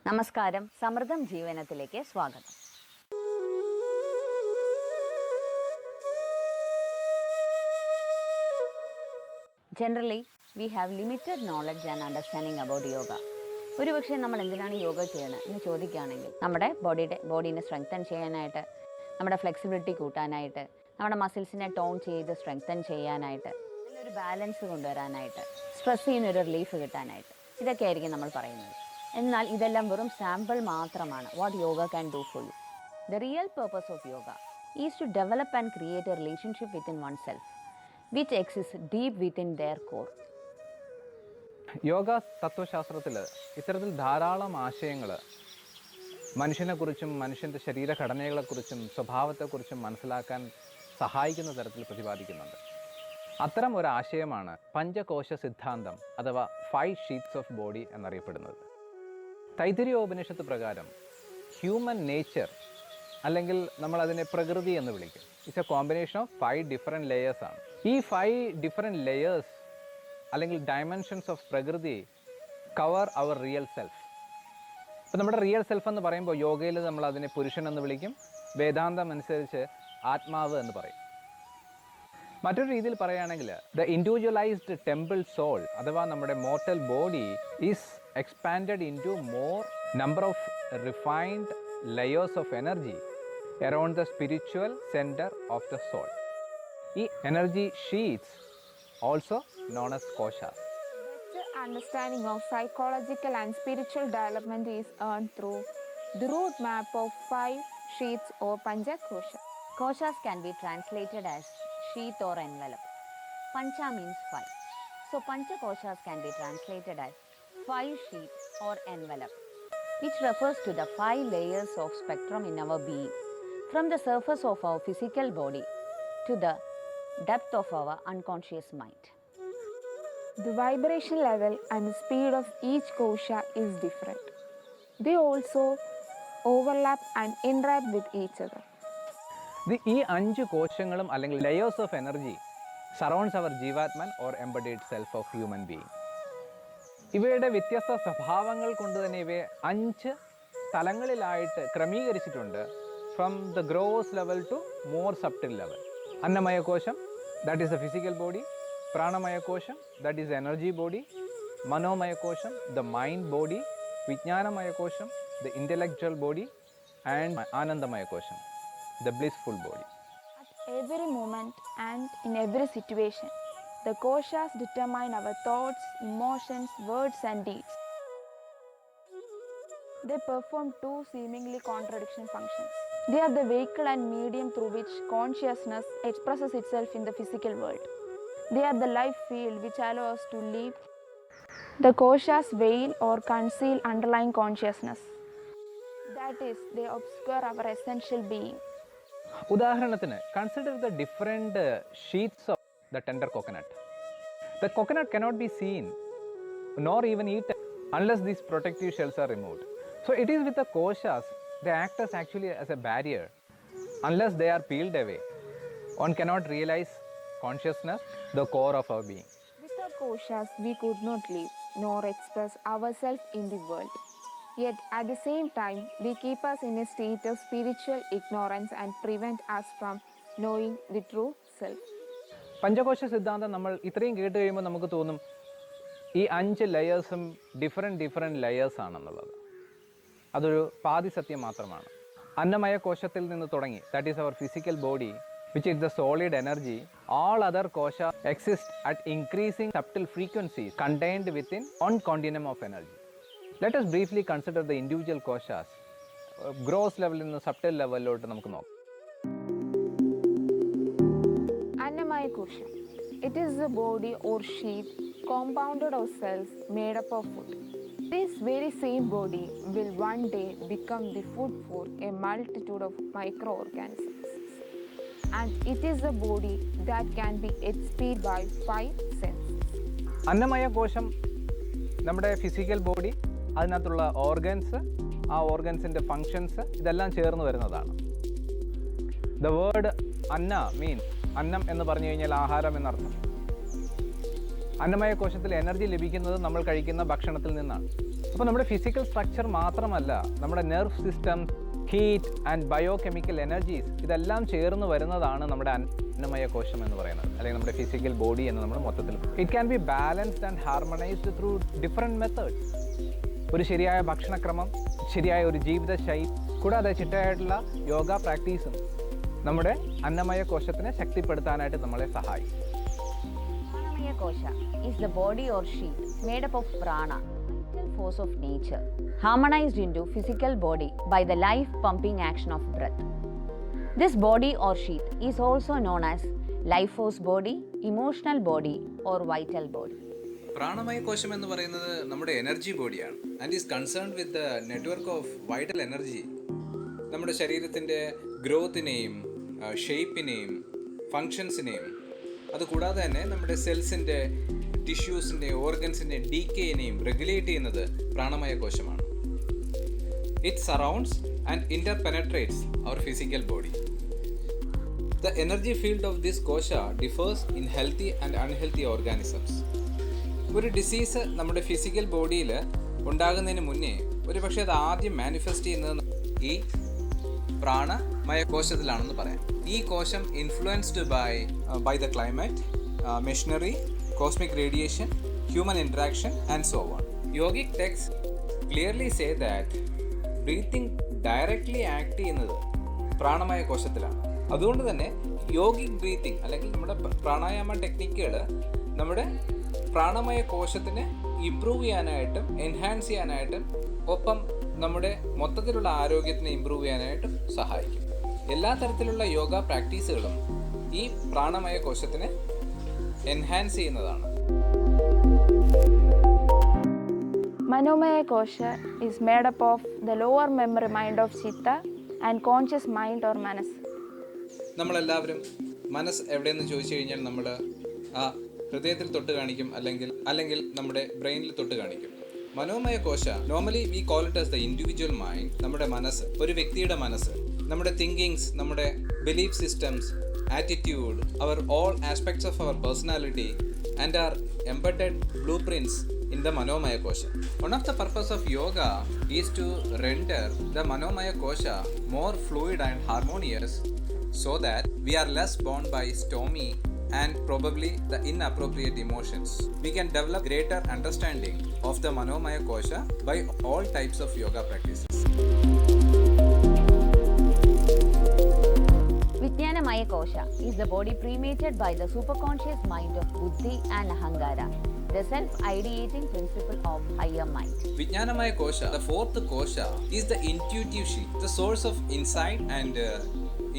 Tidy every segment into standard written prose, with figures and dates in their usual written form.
നമസ്കാരം, സമൃദ്ധം ജീവനത്തിലേക്ക് സ്വാഗതം. Generally, we have limited knowledge and understanding about yoga. ഒരുപക്ഷെ നമ്മൾ എന്തിനാണ് യോഗ ചെയ്യണത് എന്ന് ചോദിക്കുകയാണെങ്കിൽ നമ്മുടെ ബോഡീനെ സ്ട്രെങ്തൻ ചെയ്യാനായിട്ട്, നമ്മുടെ ഫ്ലെക്സിബിലിറ്റി കൂട്ടാനായിട്ട്, നമ്മുടെ മസിൽസിനെ ടോൺ ചെയ്ത് സ്ട്രെങ്തൻ ചെയ്യാനായിട്ട്, നല്ലൊരു ബാലൻസ് കൊണ്ടുവരാനായിട്ട്, സ്ട്രെസ്സിൽ നിന്നൊരു റിലീഫ് കിട്ടാനായിട്ട്, ഇതൊക്കെ ആയിരിക്കും നമ്മൾ പറയുന്നത്. എന്നാൽ ഇതെല്ലാം വെറും സാമ്പിൾ മാത്രമാണ്. What yoga can do for you. The real purpose of yoga is to develop and create a relationship within oneself which exists deep within their core. Yoga തത്വശാസ്ത്രത്തിൽ ഇത്തരത്തിൽ ധാരാളം ആശയങ്ങൾ മനുഷ്യനെക്കുറിച്ചും മനുഷ്യൻ്റെ ശരീരഘടനകളെക്കുറിച്ചും സ്വഭാവത്തെക്കുറിച്ചും മനസ്സിലാക്കാൻ സഹായിക്കുന്ന തരത്തിൽ പ്രതിപാദിക്കുന്നുണ്ട്. അത്തരം ഒരു ആശയമാണ് പഞ്ചകോശ സിദ്ധാന്തം അഥവാ 5 ഷീത്സ് ഓഫ് ബോഡി എന്നറിയപ്പെടുന്നത്. തൈത്തിരീയോപനിഷത്ത് പ്രകാരം ഹ്യൂമൻ നേച്ചർ അല്ലെങ്കിൽ നമ്മളതിനെ പ്രകൃതി എന്ന് വിളിക്കും. It's A combination of 5 different layers ആണ്. ഈ 5 ഡിഫറെൻറ്റ് ലെയേഴ്സ് അല്ലെങ്കിൽ ഡയമെൻഷൻസ് ഓഫ് പ്രകൃതി കവർ അവർ റിയൽ സെൽഫ്. ഇപ്പോൾ നമ്മുടെ റിയൽ സെൽഫ് എന്ന് പറയുമ്പോൾ യോഗയിൽ നമ്മൾ അതിനെ പുരുഷൻ എന്ന് വിളിക്കും, വേദാന്തം അനുസരിച്ച് ആത്മാവ് എന്ന് പറയും. മറ്റൊരു രീതിയിൽ പറയുകയാണെങ്കിൽ ദ ഇൻഡിവിജ്വലൈസ്ഡ് ടെമ്പിൾ സോൾ അഥവാ നമ്മുടെ mortal body is expanded into more number of refined layers of energy around the spiritual center of the soul. ഈ energy sheaths also known as koshas. Better understanding of psychological and spiritual development is earned through the root map of 5 sheaths or Pancha Kosha. Koshas can be translated as sheath or envelope. Pancha means 5. So Pancha Koshas can be translated as 5 sheaths or envelope, which refers to the 5 layers of spectrum in our being, from the surface of our physical body to the depth of our unconscious mind. The vibration level and speed of each kosha is different. They also overlap and interact with each other. ഈ 5 കോശങ്ങളും അല്ലെങ്കിൽ layers of energy surrounds our jivatman or embodied self of human being. ഇവയുടെ വ്യത്യസ്ത സ്വഭാവങ്ങൾ കൊണ്ട് തന്നെ ഇവയെ 5 തലങ്ങളിലായിട്ട് ക്രമീകരിച്ചിട്ടുണ്ട്. From the gross level to more subtle level. അന്നമയ കോശം, that is the physical body. പ്രാണമയ കോശം, ദാറ്റ് ഈസ് എനർജി ബോഡി. മനോമയ കോശം, ദ മൈൻഡ് ബോഡി. വിജ്ഞാനമയ കോശം, ദ ഇൻ്റലക്ച്വൽ ബോഡി. ആൻഡ് ആനന്ദമയ കോശം, the blissful body. At every moment and in every situation, the koshas determine our thoughts, emotions, words and deeds. They perform 2 seemingly contradiction functions. They are the vehicle and medium through which consciousness expresses itself in the physical world. They are the life field which allows us to live. The koshas veil or conceal underlying consciousness. That is, they obscure our essential being. ഉദാഹരണത്തിന്, consider the different sheets of the tender coconut. The coconut cannot be seen nor even eaten unless these protective shells are removed. So it is with the koshas, they act as actually as a barrier. Unless they are peeled away, one cannot realize consciousness, the core of our being. Without koshas, we could not live nor express ourselves in the world. Yet at the same time, they keep us in a state of spiritual ignorance and prevent us from knowing the true self. Panchakosha സിദ്ധാന്തം നമ്മൾ ഇത്രയും കേട്ട് കഴിയുമ്പോൾ നമുക്ക് തോന്നും ഈ 5 ലെയേഴ്സും different layers ആണെന്നുള്ളത്. അതൊരു പാതി സത്യം മാത്രമാണ്. അന്നമയ കോശത്തിൽ നിന്ന് തുടങ്ങി, that is our physical body which is the solid energy. All other kosha exist at increasing subtle frequencies contained within 1 continuum of energy. Let us briefly consider the individual koshas. Gross ലെവലിൽ നിന്ന് സബ്റ്റിൽ ലെവലിലോട്ട് നമുക്ക് നോക്കാം. Annamaya Kosha. It is the body or sheath compounded of cells made up of food. This very same body will one day become the food for a multitude of microorganisms. And it is a body that can be experienced by 5 senses. അന്നമയ കോശം നമ്മുടെ physical body, അതിനകത്തുള്ള organs, ആ ഓർഗൻസിൻ്റെ functions ഇതെല്ലാം ചേർന്ന് വരുന്നതാണ്. The word Anna means, അന്നം എന്ന് പറഞ്ഞു കഴിഞ്ഞാൽ ആഹാരം എന്നർത്ഥം. അന്നമയ കോശത്തിൽ എനർജി ലഭിക്കുന്നത് നമ്മൾ കഴിക്കുന്ന ഭക്ഷണത്തിൽ നിന്നാണ്. അപ്പോൾ നമ്മുടെ ഫിസിക്കൽ സ്ട്രക്ചർ മാത്രമല്ല, നമ്മുടെ nerve system, heat and biochemical energies ഇതെല്ലാം ചേർന്ന് വരുന്നതാണ് നമ്മുടെ അന്നമയ കോശം എന്ന് പറയുന്നത്, അല്ലെങ്കിൽ നമ്മുടെ ഫിസിക്കൽ ബോഡി എന്ന് നമ്മൾ മൊത്തത്തിൽ. It can be balanced and harmonised through different methods. ഒരു ശരിയായ ഭക്ഷണക്രമം, ശരിയായ ഒരു ജീവിതശൈലി, കൂടാതെ ചിട്ടയായിട്ടുള്ള യോഗ പ്രാക്ടീസും നമ്മുടെ അന്നമയ കോശത്തിനെ ശക്തിപ്പെടുത്താനായിട്ട് നമ്മളെ സഹായിക്കും. Manomaya Kosha is the body or sheath made up of prana, vital force of nature, harmonized into physical body by the life pumping action of breath. This body or sheath is also known as life force body, emotional body or vital body. പ്രാണമയ കോശം എന്ന് പറയുന്നത് നമ്മുടെ energy ബോഡിയാണ് and is concerned with the network of vital energy. നമ്മുടെ ശരീരത്തിൻ്റെ ഗ്രോത്തിനെയും ഷേപ്പിനെയും ഫങ്ഷൻസിനെയും അതുകൂടാതെ തന്നെ നമ്മുടെ സെൽസിൻ്റെ, ടിഷ്യൂസിൻ്റെ, ഓർഗൻസിൻ്റെ ഡീക്കേനെയും റെഗുലേറ്റ് ചെയ്യുന്നത് പ്രാണമയ കോശമാണ്. It surrounds and interpenetrates our physical body. The energy field of this kosha differs in healthy and unhealthy organisms. ഒരു ഡിസീസ് നമ്മുടെ ഫിസിക്കൽ ബോഡിയിൽ ഉണ്ടാകുന്നതിന് മുന്നേ ഒരു പക്ഷേ അത് ആദ്യം മാനിഫെസ്റ്റ് ചെയ്യുന്നത് ഈ പ്രാണമയ കോശത്തിലാണെന്ന് പറയാം. ഈ കോശം influenced by the climate, machinery, cosmic radiation, human interaction and so on. Yogic text clearly say that breathing directly act ചെയ്യുന്നത് പ്രാണമയ കോശത്തിലാണ്. അതുകൊണ്ട് തന്നെ യോഗിക് ബ്രീത്തിങ് അല്ലെങ്കിൽ നമ്മുടെ പ്രാണായാമ ടെക്നിക്കുകൾ നമ്മുടെ പ്രാണമയ കോശത്തിനെ ഇമ്പ്രൂവ് ചെയ്യാനായിട്ടും എൻഹാൻസ് ചെയ്യാനായിട്ടും ഒപ്പം നമ്മുടെ മൊത്തത്തിലുള്ള ആരോഗ്യത്തിനെ ഇമ്പ്രൂവ് ചെയ്യാനായിട്ടും സഹായിക്കും. എല്ലാ തരത്തിലുള്ള യോഗ പ്രാക്ടീസുകളും ഈ പ്രാണമയ കോശത്തിനെ എൻഹാൻസ് ചെയ്യുന്നതാണ്. Manomaya Kosha is made up of the lower memory mind of Chitta and conscious mind or Manas. നമ്മളെല്ലാവരും മനസ്സ് എവിടെയെന്ന് ചോദിച്ചു കഴിഞ്ഞാൽ നമ്മൾ ആ ഹൃദയത്തിൽ തൊട്ട് കാണിക്കും, അല്ലെങ്കിൽ നമ്മുടെ ബ്രെയിനിൽ തൊട്ട് കാണിക്കും. Manomaya kosha normally we call it as the individual mind. നമ്മുടെ മനസ്സ്, ഒരു വ്യക്തിയുടെ മനസ്സ്, നമ്മുടെ തിങ്കിങ്സ്, നമ്മുടെ belief systems, attitude, our all aspects of our personality and are embedded blueprints in the Manomaya Kosha. One of the purpose of yoga is to render the Manomaya Kosha more fluid and harmonious so that we are less bound by stormy and probably the inappropriate emotions. We can develop greater understanding of the Manomaya Kosha by all types of yoga practices. Annamaya Kosha is the body prematured by the superconscious mind of Buddhi and Ahankara, the self-ideating principle of higher mind. Vijnanamaya Kosha, the fourth kosha, is the intuitive sheath, the source of insight and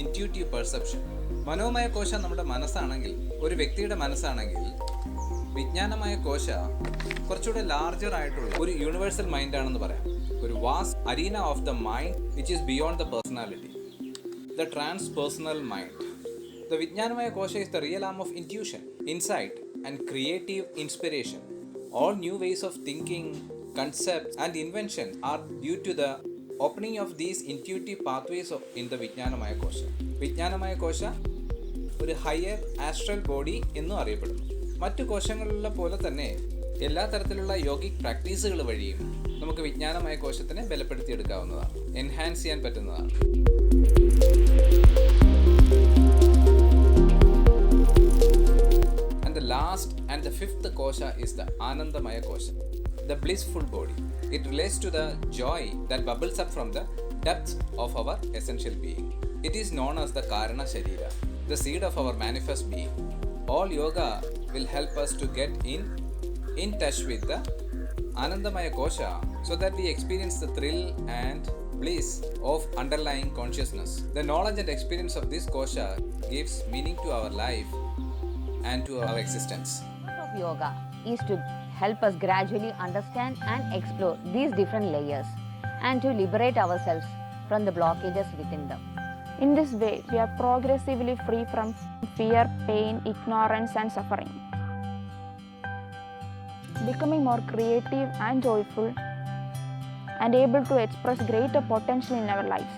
intuitive perception. മനോമയ കോശ നമ്മുടെ മനസ്സാണെങ്കിൽ, ഒരു വ്യക്തിയുടെ മനസ്സാണെങ്കിൽ, വിജ്ഞാനമയ കോശ കുറച്ചുകൂടെ larger ആയിട്ടുള്ള ഒരു universal മൈൻഡാണെന്ന് പറയാം. ഒരു vast arena of the mind which is beyond the personality, the transpersonal mind. The Vijnanamaya Kosha is the real arm of intuition, insight and creative inspiration. All new ways of thinking, concepts and invention are due to the opening of these intuitive pathways in the Vijnanamaya Kosha. Vijnanamaya Kosha ഒരു higher astral body എന്നും അറിയപ്പെടുന്നു. മറ്റു കോശങ്ങളിലുള്ള പോലെ തന്നെ എല്ലാ തരത്തിലുള്ള yogic പ്രാക്ടീസുകൾ വഴിയും നമുക്ക് വിജ്ഞാനമയ കോശത്തിനെ ബലപ്പെടുത്തിയെടുക്കാവുന്നതാണ്, എൻഹാൻസ് ചെയ്യാൻ പറ്റുന്നതാണ്. And the last and the fifth kosha is the Anandamaya Kosha, the blissful body. It relates to the joy that bubbles up from the depths of our essential being. It is known as the Karana Sharira, the seed of our manifest being. All yoga will help us to get in touch with the Anandamaya Kosha so that we experience the thrill and bliss of underlying consciousness. The knowledge and experience of this kosha gives meaning to our life and to our existence. The purpose of yoga is to help us gradually understand and explore these different layers and to liberate ourselves from the blockages within them. In this way, we are progressively free from fear, pain, ignorance and suffering, becoming more creative and joyful and able to express greater potential in our lives.